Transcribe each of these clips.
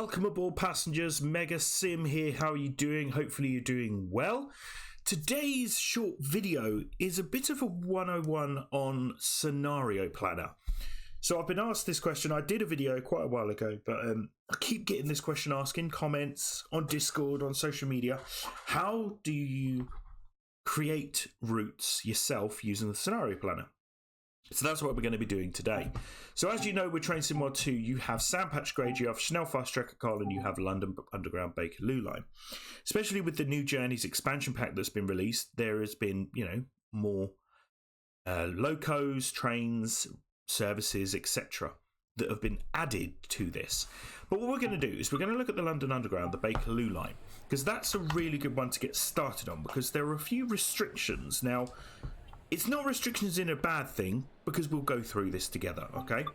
Welcome aboard, passengers. Mega Sim here. How are you doing? Hopefully you're doing well. Today's short video is a bit of a 101 on scenario planner. So I've been asked this question. I did a video quite a while ago, but I keep getting this question asked in comments, on Discord, on social media. How do you create routes yourself using the scenario planner? So that's what we're going to be doing today. So as you know, with Train Sim Mod 2, you have Sandpatch Grade, you have Chanel Fast Track at Köln, you have London Underground Bakerloo Line. Especially with the New Journeys expansion pack that's been released, there has been, more locos, trains, services, etc. that have been added to this. But what we're going to do is we're going to look at the London Underground, the Bakerloo Line, because that's a really good one to get started on, because there are a few restrictions. Now, it's not restrictions in a bad thing, because we'll go through this together, okay?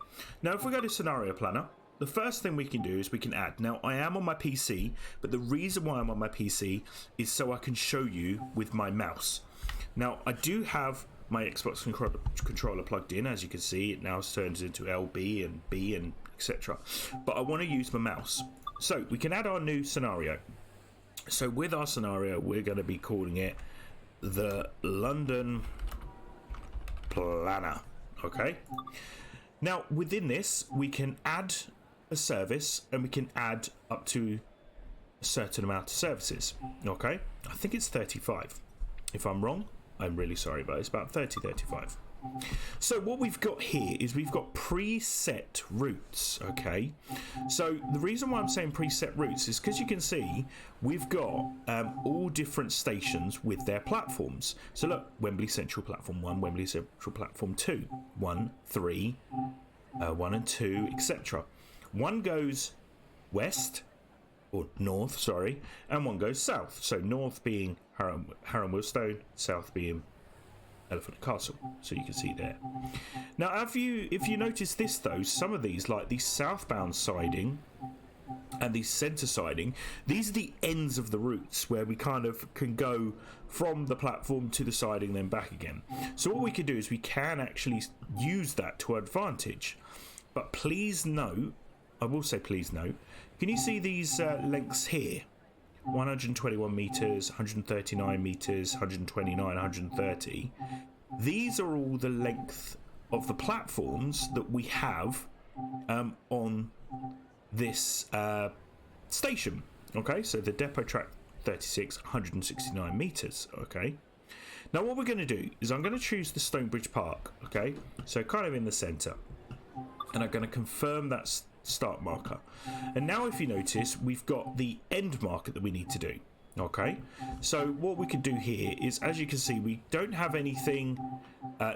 Now, if we go to Scenario Planner, the first thing we can do is we can add. Now, I am on my PC, but the reason why I'm on my PC is so I can show you with my mouse. Now, I do have my Xbox controller plugged in. As you can see, it now turns into LB and B and etc. But I want to use my mouse. So, we can add our new scenario. So, with our scenario, we're going to be calling it the London Planner. Okay, now within this we can add a service and we can add up to a certain amount of services. Okay, I think it's 35. If I'm wrong, I'm really sorry, but it's about 35. So what we've got here is we've got preset routes. Okay, so the reason why I'm saying preset routes is because you can see we've got all different stations with their platforms. So look, Wembley Central Platform 1, Wembley Central Platform 2, 1, 3, 1 and 2, etc. One goes west, or north, sorry, and one goes south. So north being Harrow and Willstone, south being Elephant and Castle, so you can see there. Now, if you notice this though, some of these, like the southbound siding and the centre siding, these are the ends of the routes where we kind of can go from the platform to the siding, then back again. So what we can do is we can actually use that to advantage. But please note, I will say please note, can you see these lengths here? 121 meters, 139 meters, 129, 130. These are all the length of the platforms that we have on this station. Okay, so the depot track 36, 169 meters. Okay, now what we're going to do is I'm going to choose the Stonebridge Park. Okay, so kind of in the center, and I'm going to confirm that's start marker. And now if you notice, we've got the end marker that we need to do. Okay, so what we can do here is, as you can see, we don't have anything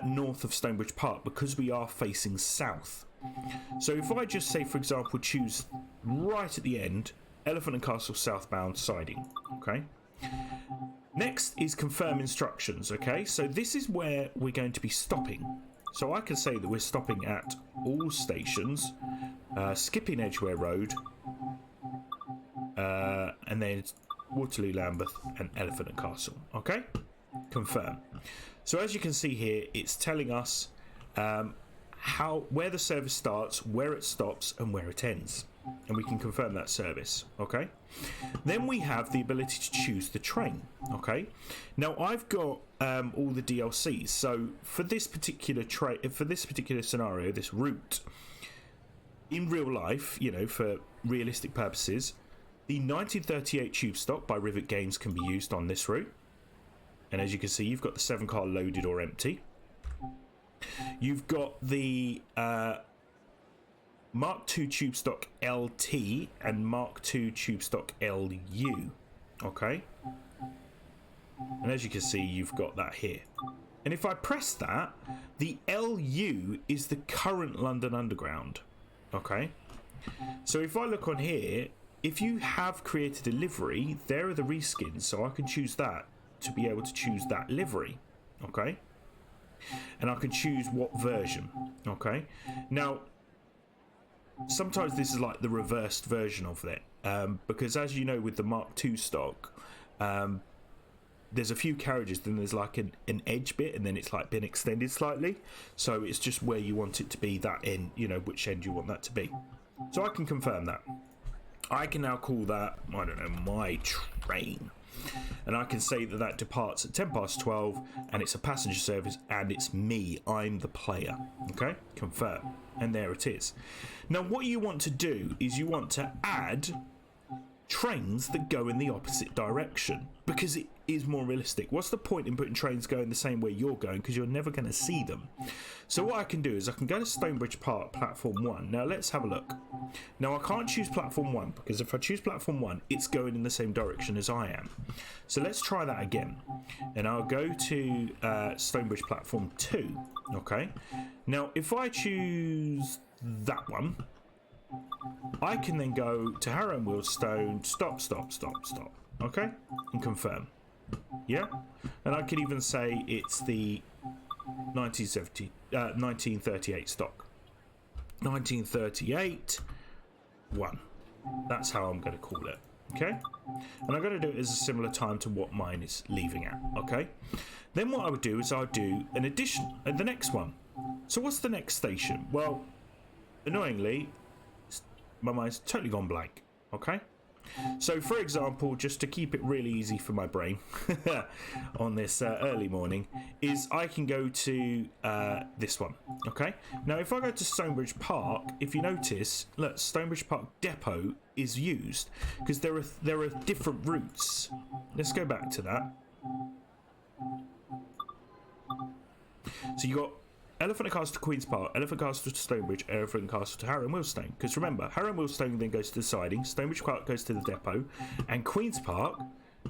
north of Stonebridge Park because we are facing south. So if I just say, for example, choose right at the end, Elephant and Castle southbound siding. Okay, next is confirm instructions. Okay, so this is where we're going to be stopping. So I can say that we're stopping at all stations, skipping Edgware Road, and then Waterloo, Lambeth, and Elephant and Castle. Okay, confirm. So as you can see here, it's telling us where the service starts, where it stops, and where it ends, and we can confirm that service. Okay, then we have the ability to choose the train. Okay, now I've got all the DLCs. So for this particular scenario, this route in real life, for realistic purposes, the 1938 tube stop by Rivet Games can be used on this route. And as you can see, you've got the 7 car loaded or empty. You've got the Mark II tube stock LT and Mark II tube stock LU. Okay, and as you can see, you've got that here. And if I press that, the LU is the current London Underground. Okay, so if I look on here, if you have created a livery, there are the reskins, so I can choose that to be able to choose that livery. Okay, and I can choose what version. Okay, now sometimes this is like the reversed version of it, because as you know, with the Mark II stock, there's a few carriages, then there's like an edge bit, and then it's like been extended slightly. So it's just where you want it to be, that end, which end you want that to be. So I can confirm that. I can now call that, I don't know, my train. And I can say that that departs at 12:10 and it's a passenger service and it's me. I'm the player. Okay, confirm. And there it is. Now what you want to do is you want to add trains that go in the opposite direction because it is more realistic. What's the point in putting trains going the same way you're going, because you're never going to see them? So what I can do is I can go to Stonebridge Park platform 1. Now let's have a look. Now I can't choose platform 1 because if I choose platform 1 it's going in the same direction as I am. So let's try that again, and I'll go to Stonebridge platform 2. Okay, now if I choose that one, I can then go to Harrow and Wealdstone, stop, okay, and confirm. Yeah, and I can even say it's the 1938 stock. 1938 1. That's how I'm going to call it. Okay, and I'm going to do it as a similar time to what mine is leaving at. Okay, then what I would do is I'd do an addition at the next one. So what's the next station? Well, annoyingly, my mind's totally gone blank. Okay, so for example, just to keep it really easy for my brain on this early morning, is I can go to this one. Okay, now if I go to Stonebridge Park, if you notice, look, Stonebridge Park Depot is used because there are different routes. Let's go back to that. So you got Elephant and Castle to Queen's Park, Elephant Castle to Stonebridge, Elephant Castle to Harrow and Wealdstone. Because remember, Harrow and Wealdstone then goes to the siding, Stonebridge Park goes to the depot, and Queen's Park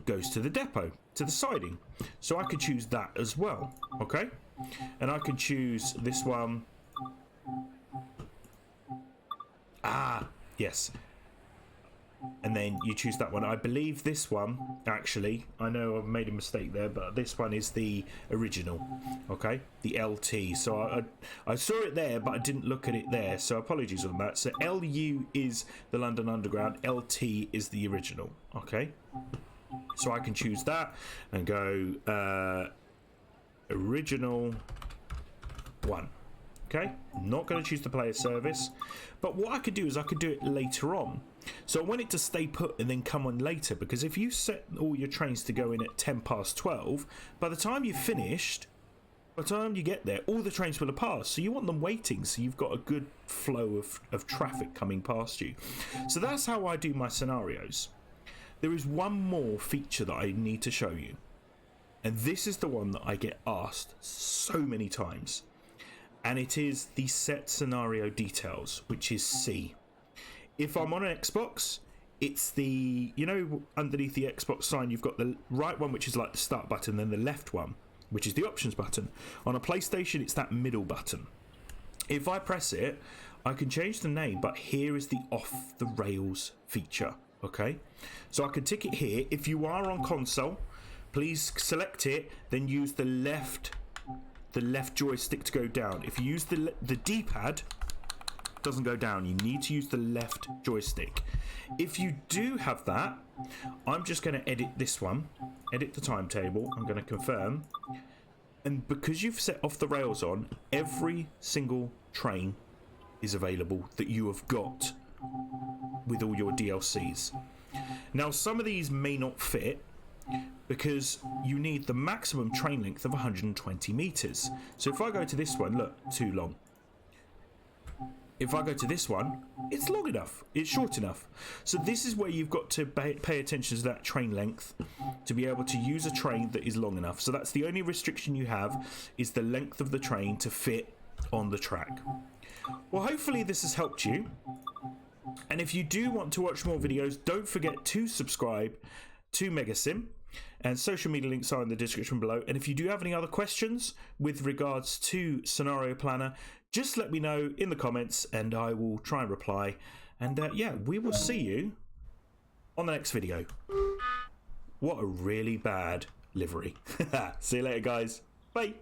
goes to the depot, to the siding. So I could choose that as well, okay? And I can choose this one. Ah, yes. And then you choose that one. I believe this one, actually, I know I've made a mistake there, but this one is the original, okay? The LT. So I saw it there, but I didn't look at it there, so apologies on that. So LU is the London Underground, LT is the original, okay? So I can choose that and go original 1. Okay, I'm not going to choose the player service, but what I could do is I could do it later on. So I want it to stay put and then come on later, because if you set all your trains to go in at 12:10, by the time you've finished, by the time you get there, all the trains will have passed. So you want them waiting, so you've got a good flow of traffic coming past you. So that's how I do my scenarios. There is one more feature that I need to show you, and this is the one that I get asked so many times. And it is the set scenario details, which is C. If I'm on an Xbox, it's the, you know, underneath the Xbox sign, you've got the right one, which is like the start button, then the left one, which is the options button. On a PlayStation, it's that middle button. If I press it, I can change the name, but here is the off the rails feature, okay? So I can tick it here. If you are on console, please select it, then use the left joystick to go down. If you use the D-pad, it doesn't go down. You need to use the left joystick. If you do have that, I'm just going to edit this one, edit the timetable. I'm going to confirm, and because you've set off the rails on, every single train is available that you have got with all your DLCs. Now some of these may not fit, because you need the maximum train length of 120 meters. So if I go to this one, look, too long. If I go to this one, it's long enough, it's short enough. So this is where you've got to pay attention to that train length to be able to use a train that is long enough. So that's the only restriction you have, is the length of the train to fit on the track. Well, hopefully this has helped you. And if you do want to watch more videos, don't forget to subscribe to Megasim, and social media links are in the description below. And if you do have any other questions with regards to Scenario Planner, just let me know in the comments and I will try and reply. And yeah, we will see you on the next video. What a really bad livery. See you later, guys. Bye.